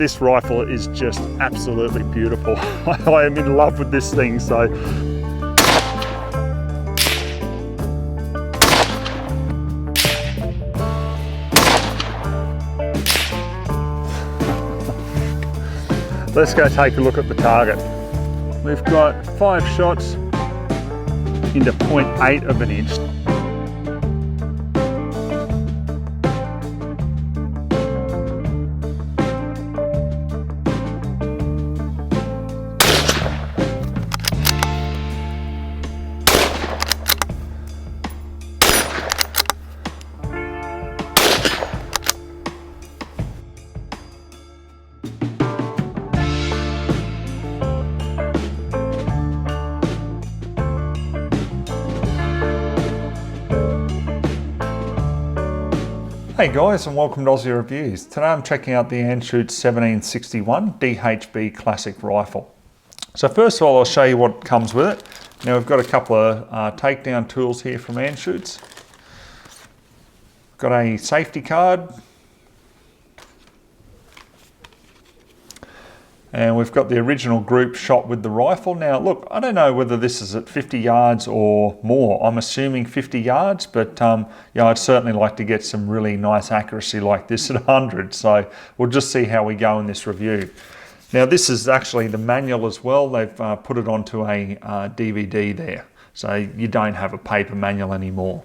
this rifle is just absolutely beautiful. I am in love with this thing, so. Let's go take a look at the target. We've got 5 shots into 0.8 of an inch. Hey guys, and welcome to Ozzie Reviews. Today I'm checking out the Anschutz 1761 DHB classic rifle. So first of all, I'll show you what comes with it. Now we've got a couple of takedown tools here from Anschutz. Got a safety card. And we've got the original group shot with the rifle. Now look, I don't know whether this is at 50 yards or more. I'm assuming 50 yards, but yeah, I'd certainly like to get some really nice accuracy like this at 100. So we'll just see how we go in this review. Now this is actually the manual as well. They've put it onto a DVD there. So you don't have a paper manual anymore.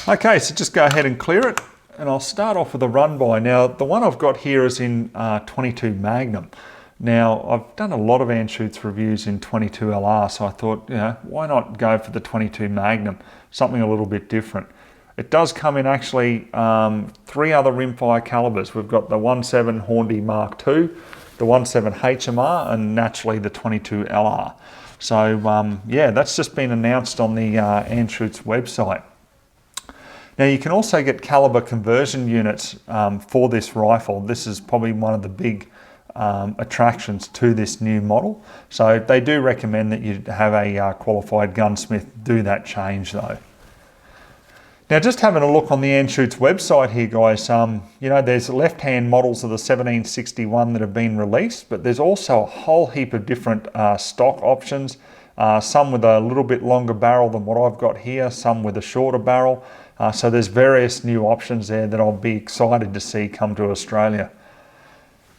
Okay, so just go ahead and clear it. And I'll start off with a run by. Now, the one I've got here is in 22 Magnum. Now, I've done a lot of Anschutz reviews in 22 LR, so I thought, you know, why not go for the 22 Magnum, something a little bit different. It does come in actually 3 other rimfire calibers. We've got the 17 Hornby Mark II, the 17 HMR, and naturally the 22 LR. So, yeah, that's just been announced on the Anschutz website. Now you can also get caliber conversion units for this rifle. This is probably one of the big attractions to this new model. So they do recommend that you have a qualified gunsmith do that change though. Now just having a look on the Anschutz website here guys, you know, there's left-hand models of the 1761 that have been released, but there's also a whole heap of different stock options. Some with a little bit longer barrel than what I've got here, some with a shorter barrel. So there's various new options there that I'll be excited to see come to Australia.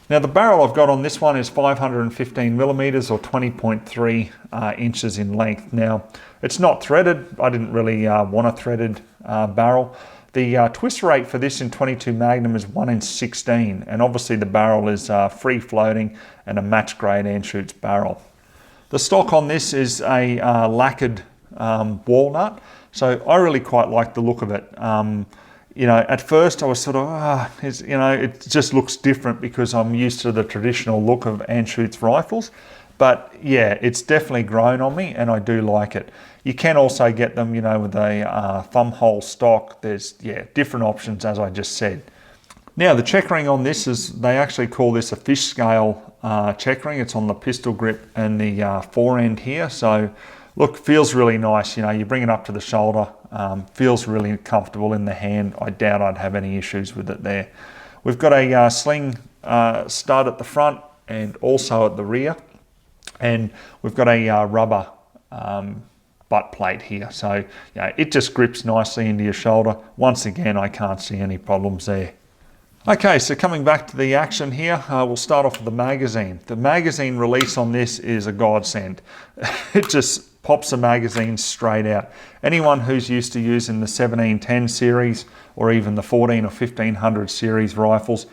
Now the barrel I've got on this one is 515 millimeters or 20.3 inches in length. Now it's not threaded. I didn't really want a threaded barrel. The twist rate for this in 22 Magnum is 1 in 16, and obviously the barrel is free floating and a match grade Anschutz barrel. The stock on this is a lacquered walnut. So I really quite like the look of it. You know, at first I was sort of, you know, it just looks different because I'm used to the traditional look of Anschutz rifles. But yeah, it's definitely grown on me and I do like it. You can also get them, you know, with a thumb hole stock. There's, yeah, different options as I just said. Now the checkering on this is, they actually call this a fish scale checkering. It's on the pistol grip and the forend here. So look, feels really nice. You know, you bring it up to the shoulder, feels really comfortable in the hand. I doubt I'd have any issues with it there. We've got a sling stud at the front and also at the rear. And we've got a rubber butt plate here. So yeah, it just grips nicely into your shoulder. Once again, I can't see any problems there. Okay, so coming back to the action here, we'll start off with the magazine. The magazine release on this is a godsend. It just pops the magazine straight out. Anyone who's used to using the 1710 series or even the 14 or 1500 series rifles,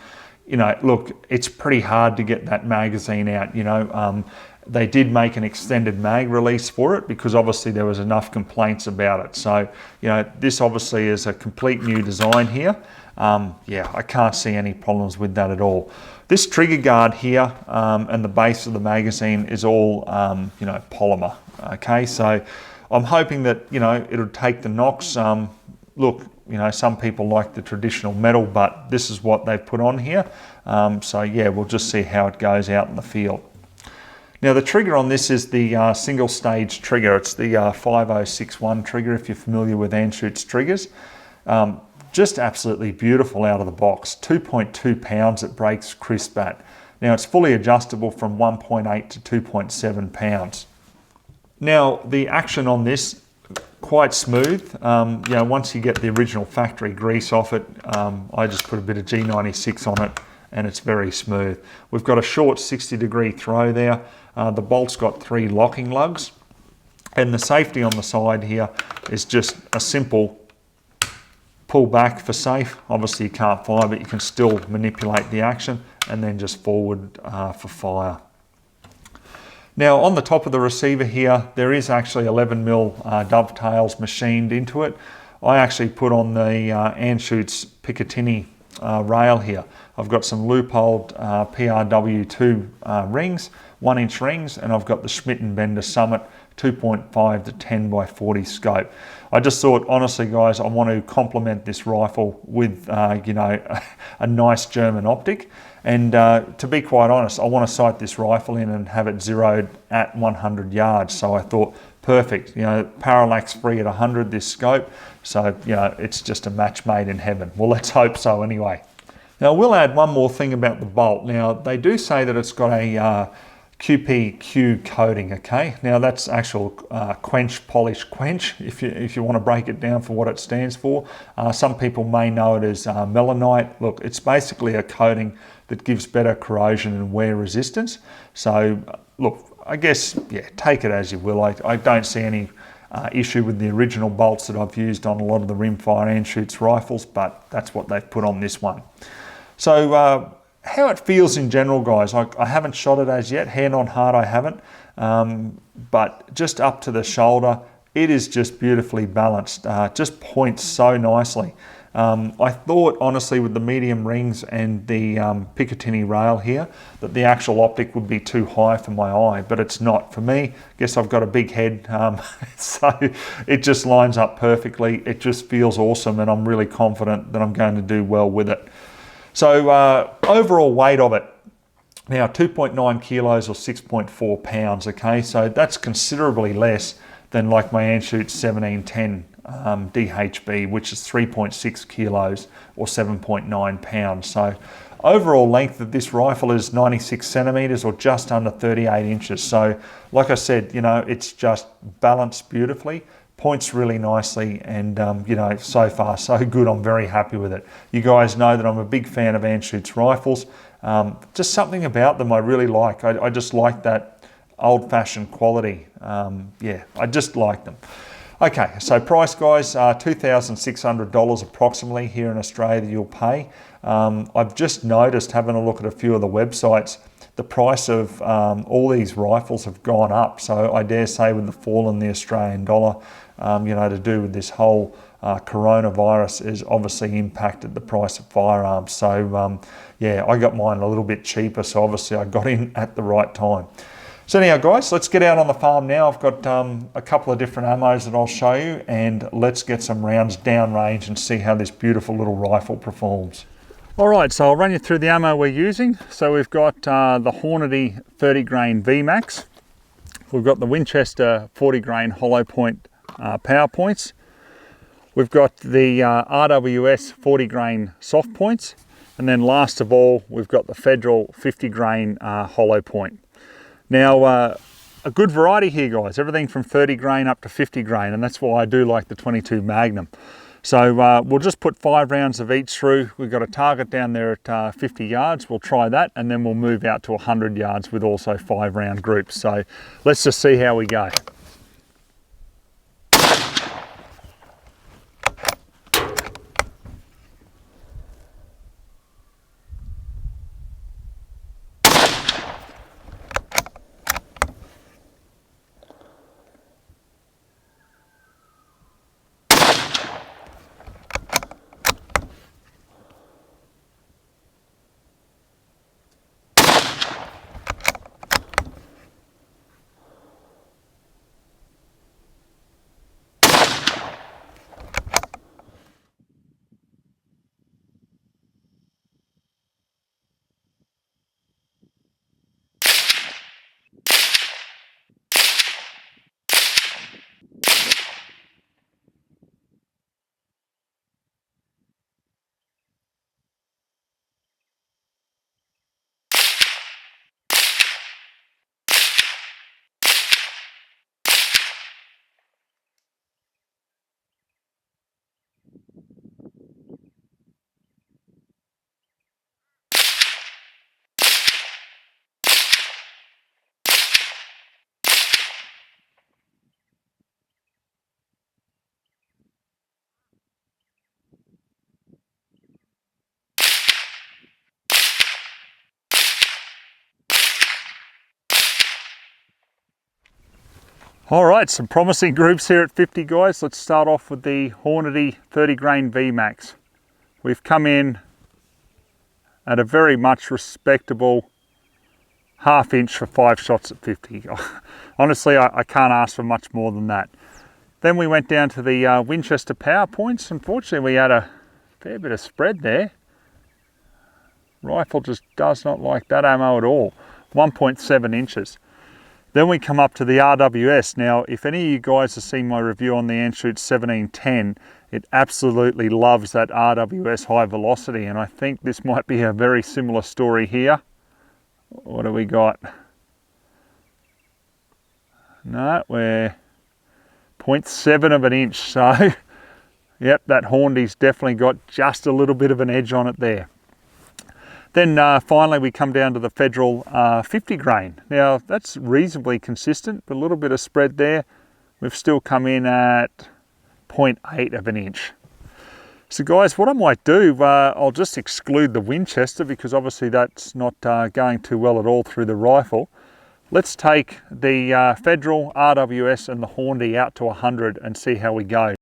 you know, look, it's pretty hard to get that magazine out, you know. They did make an extended mag release for it because obviously there was enough complaints about it. So, you know, this obviously is a complete new design here. Yeah, I can't see any problems with that at all. This trigger guard here and the base of the magazine is all, you know, polymer. Okay, so I'm hoping that, you know, it'll take the knocks. Look, you know, some people like the traditional metal, but this is what they've put on here. So yeah, we'll just see how it goes out in the field. Now the trigger on this is the single stage trigger. It's the 5061 trigger if you're familiar with Anschutz triggers. just absolutely beautiful out of the box. 2.2 pounds it breaks crisp at. Now it's fully adjustable from 1.8 to 2.7 pounds. Now the action on this, quite smooth. You know, once you get the original factory grease off it, I just put a bit of G96 on it and it's very smooth. We've got a short 60-degree throw there. The bolt's got 3 locking lugs, and the safety on the side here is just a simple pull back for safe. Obviously you can't fire, but you can still manipulate the action, and then just forward for fire. Now on the top of the receiver here, there is actually 11mm dovetails machined into it. I actually put on the Anschutz Picatinny rail here. I've got some loopholed PRW2 rings, 1-inch rings, and I've got the Schmidt & Bender Summit 2.5 to 10 by 40 scope. I just thought, honestly guys, I want to complement this rifle with you know, a nice German optic, and to be quite honest, I want to sight this rifle in and have it zeroed at 100 yards. So I thought, perfect, you know, parallax free at 100 this scope, so you know, it's just a match made in heaven. Well, let's hope so anyway. Now we'll add one more thing about the bolt. Now they do say that it's got a QPQ coating, okay? Now that's actual quench, polish, quench, if you want to break it down for what it stands for. Some people may know it as melanite. Look, it's basically a coating that gives better corrosion and wear resistance. So look, I guess, yeah, take it as you will. I don't see any issue with the original bolts that I've used on a lot of the rimfire Anschutz rifles, but that's what they've put on this one. So how it feels in general, guys, I haven't shot it as yet, hand on heart I haven't, but just up to the shoulder, it is just beautifully balanced, just points so nicely. I thought, honestly, with the medium rings and the Picatinny rail here, that the actual optic would be too high for my eye, but it's not. For me, I guess I've got a big head, so it just lines up perfectly. It just feels awesome, and I'm really confident that I'm going to do well with it. So overall weight of it, now 2.9 kilos or 6.4 pounds, okay? So that's considerably less than like my Anschutz 1710 DHB, which is 3.6 kilos or 7.9 pounds. So overall length of this rifle is 96 centimeters or just under 38 inches. So like I said, you know, it's just balanced beautifully, points really nicely, and you know, so far so good. I'm very happy with it. You guys know that I'm a big fan of Anschutz rifles. Just something about them I really like. I just like that old-fashioned quality. Yeah, I just like them. Okay, so price, guys, $2,600 approximately here in Australia you'll pay. I've just noticed, having a look at a few of the websites, the price of all these rifles have gone up. So I dare say with the fall in the Australian dollar, you know, to do with this whole coronavirus has obviously impacted the price of firearms. So yeah, I got mine a little bit cheaper, so obviously I got in at the right time. So anyhow, guys, let's get out on the farm now. I've got a couple of different ammos that I'll show you, and let's get some rounds downrange and see how this beautiful little rifle performs. All right, so I'll run you through the ammo we're using. So we've got the Hornady 30 grain VMAX. We've got the Winchester 40 grain hollow point power points. We've got the RWS 40 grain soft points. And then last of all, we've got the Federal 50 grain hollow point. Now, a good variety here, guys, everything from 30 grain up to 50 grain, and that's why I do like the 22 Magnum. So we'll just put 5 rounds of each through. We've got a target down there at 50 yards. We'll try that, and then we'll move out to 100 yards with also 5 round groups. So let's just see how we go. All right, some promising groups here at 50, guys. Let's start off with the Hornady 30 grain VMAX. We've come in at a very much respectable ½ inch for 5 shots at 50. Honestly, I can't ask for much more than that. Then we went down to the Winchester power points. Unfortunately, we had a fair bit of spread there. Rifle just does not like that ammo at all. 1.7 inches. Then we come up to the RWS. Now, if any of you guys have seen my review on the Anschutz 1710, it absolutely loves that RWS high velocity, and I think this might be a very similar story here. What do we got? No, we're 0.7 of an inch, so yep, that Hornady's definitely got just a little bit of an edge on it there. Then finally we come down to the Federal 50 grain. Now that's reasonably consistent, but a little bit of spread there. We've still come in at 0.8 of an inch. So guys, what I might do, I'll just exclude the Winchester because obviously that's not going too well at all through the rifle. Let's take the Federal, RWS and the Hornady out to 100 and see how we go.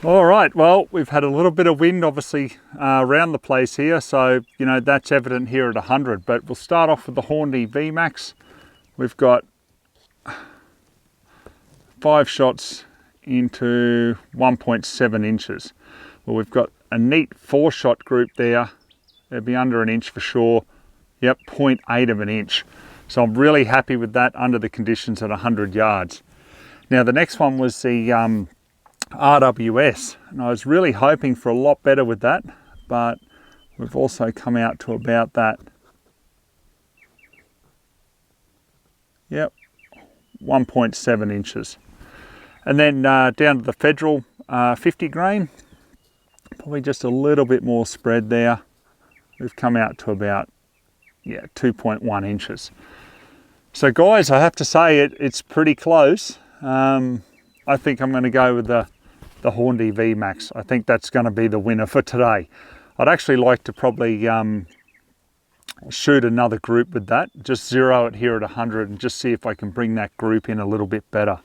All right, well, we've had a little bit of wind obviously around the place here, so you know that's evident here at 100, but we'll start off with the Hornady VMAX. We've got 5 shots into 1.7 inches. Well, we've got a neat 4-shot group there. It'll be under an inch for sure. Yep, 0.8 of an inch. So I'm really happy with that under the conditions at 100 yards. Now the next one was the RWS, and I was really hoping for a lot better with that, but we've also come out to about that. Yep, 1.7 inches. And then down to the Federal 50 grain, probably just a little bit more spread there. We've come out to about 2.1 inches. So guys, I have to say it's pretty close. I think I'm going to go with the Hornady VMAX. I think that's going to be the winner for today. I'd actually like to probably shoot another group with that, just zero it here at 100 and just see if I can bring that group in a little bit better.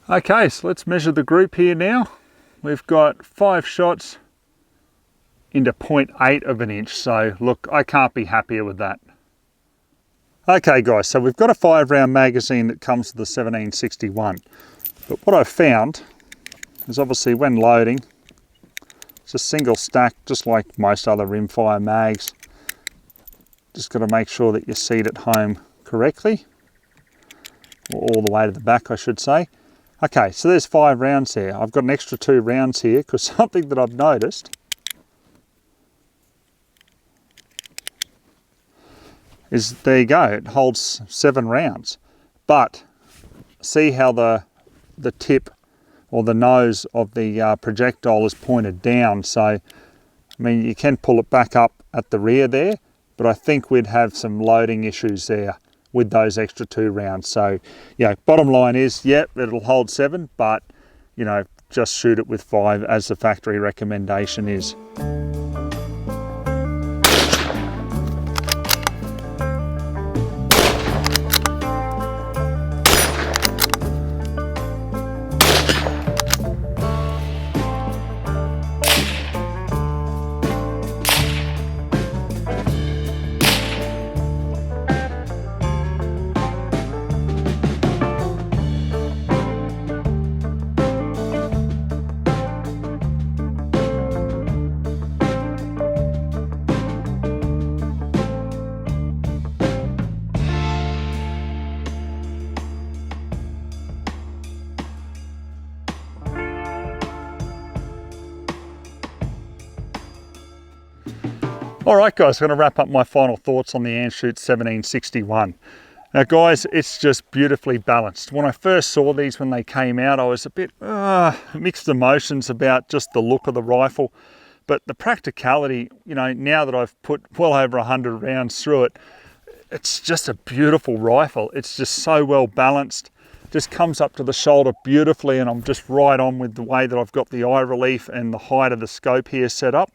Okay, so let's measure the group here now. We've got 5 shots into 0.8 of an inch. So look, I can't be happier with that. Okay guys, so we've got a 5-round magazine that comes with the 1761. But what I've found is obviously when loading, it's a single stack, just like most other rimfire mags. Just got to make sure that you seat it home correctly, or all the way to the back, I should say. Okay, so there's 5 rounds there. I've got an extra 2 rounds here because something that I've noticed is, there you go, it holds 7 rounds. But see how the tip or the nose of the projectile is pointed down. So, I mean, you can pull it back up at the rear there, but I think we'd have some loading issues there with those extra 2 rounds. So, you know, bottom line is, yep, it'll hold 7, but, you know, just shoot it with 5 as the factory recommendation is. All right, guys, I'm going to wrap up my final thoughts on the Anschutz 1761. Now, guys, it's just beautifully balanced. When I first saw these when they came out, I was a bit mixed emotions about just the look of the rifle. But the practicality, you know, now that I've put well over 100 rounds through it, it's just a beautiful rifle. It's just so well balanced. Just comes up to the shoulder beautifully, and I'm just right on with the way that I've got the eye relief and the height of the scope here set up.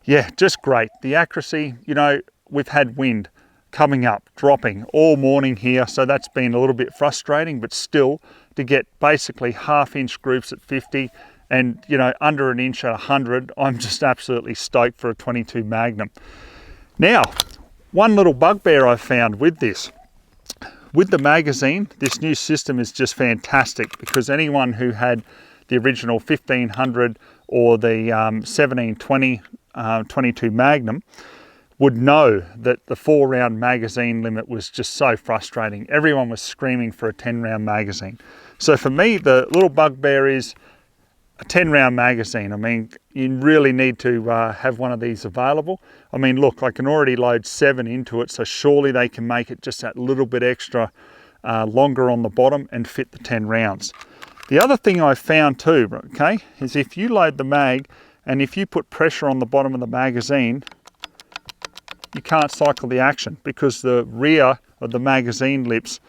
Yeah, just great. The accuracy, you know, we've had wind coming up, dropping all morning here, so that's been a little bit frustrating, but still to get basically half-inch groups at 50 and, you know, under an inch at 100, I'm just absolutely stoked for a 22 Magnum. Now, one little bugbear I've found with this, with the magazine, this new system is just fantastic, because anyone who had the original 1500 or the 1720 22 Magnum would know that the 4-round magazine limit was just so frustrating. Everyone was screaming for a 10-round magazine. So for me, the little bugbear is a 10-round magazine. I mean, you really need to have one of these available. I mean, look, I can already load 7 into it, so surely they can make it just that little bit extra longer on the bottom and fit the 10 rounds. The other thing I found too, okay, is if you load the mag and if you put pressure on the bottom of the magazine, you can't cycle the action, because the rear of the magazine lips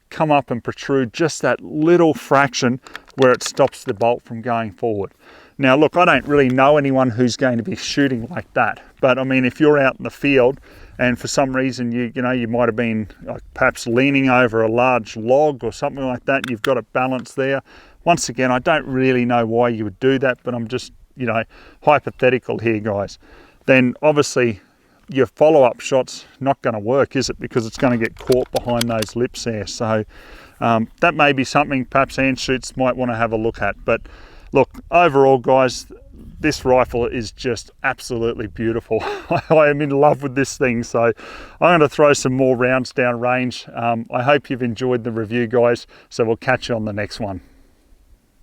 come up and protrude just that little fraction where it stops the bolt from going forward. Now look, I don't really know anyone who's going to be shooting like that, but I mean, if you're out in the field and for some reason you know you might have been like perhaps leaning over a large log or something like that, you've got it balanced there. Once again, I don't really know why you would do that, but I'm just, you know, hypothetical here, guys. Then obviously your follow-up shot's not going to work, is it? Because it's going to get caught behind those lips there. So that may be something perhaps Anschutz might want to have a look at. But look, overall, guys, this rifle is just absolutely beautiful. I am in love with this thing, so I'm going to throw some more rounds down range. I hope you've enjoyed the review, guys, so we'll catch you on the next one.